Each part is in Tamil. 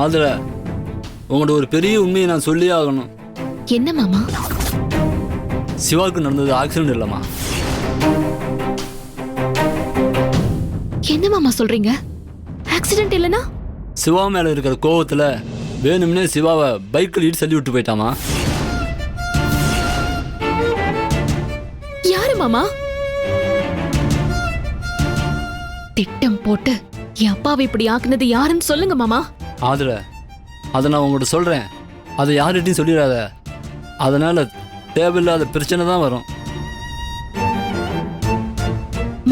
அதுல உங்கள்கிட்ட ஒரு பெரிய உண்மையை நான் சொல்லியே ஆகணும். என்ன மாமா? சிவாவுக்கு நடந்தது ஆக்சிடென்ட் இல்லைம்மா. என்ன மாமா சொல்றீங்க? ஆக்சிடென்ட் இல்லனா? சிவா மேல இருக்கிற கோவத்துல வேணும்னே சிவாவை பைக்கில் இட்டு தள்ளி விட்டு போயிட்டாமா. யாரு மாமா? திட்டம் போட்டு என் அப்பாவை இப்படி ஆக்குனது யாருன்னு சொல்லுங்க மாமா. அதுல அதை நான் உங்கள்கிட்ட சொல்றேன், அதை யார்கிட்டையும் சொல்லிடாத. அதனால தேவையில்லாத பிரச்சனை தான் வரும்.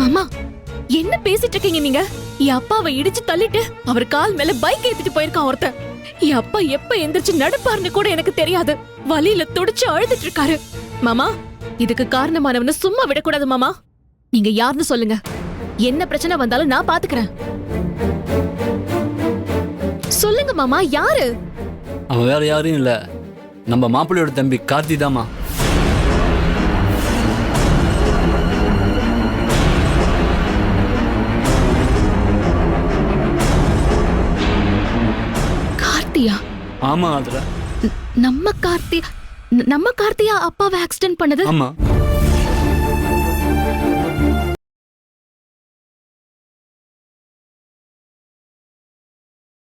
மாமா என்ன பேசிட்டு இருக்கீங்க நீங்க? என் அப்பாவை இடிச்சு தள்ளிட்டு அவர் கால் மேல பைக் ஏத்திட்டு போயிருக்கான் ஒருத்தன். என் அப்பா எப்ப எந்திரிச்சு நடப்பாருன்னு கூட எனக்கு தெரியாது. வலியில துடிச்சு அழுதுட்டு இருக்காரு. மாமா இதுக்கு காரணமானவன சும்மா விடக்கூடாது மாமா. நீங்க யாருன்னு சொல்லுங்க, என்ன பிரச்சனை வந்தாலும் நான் பாத்துக்கிறேன். சொல்லுங்க மாமா, யாரு? அவன் வேற யாரும் இல்ல, நம்ம மாப்பிள்ளையோட தம்பி கார்த்தி தாமா. கார்த்தியா? ஆமா அதுல நம்ம கார்த்தியா அப்பாவை ஆக்சிடென்ட் பண்ணது? ஆமா.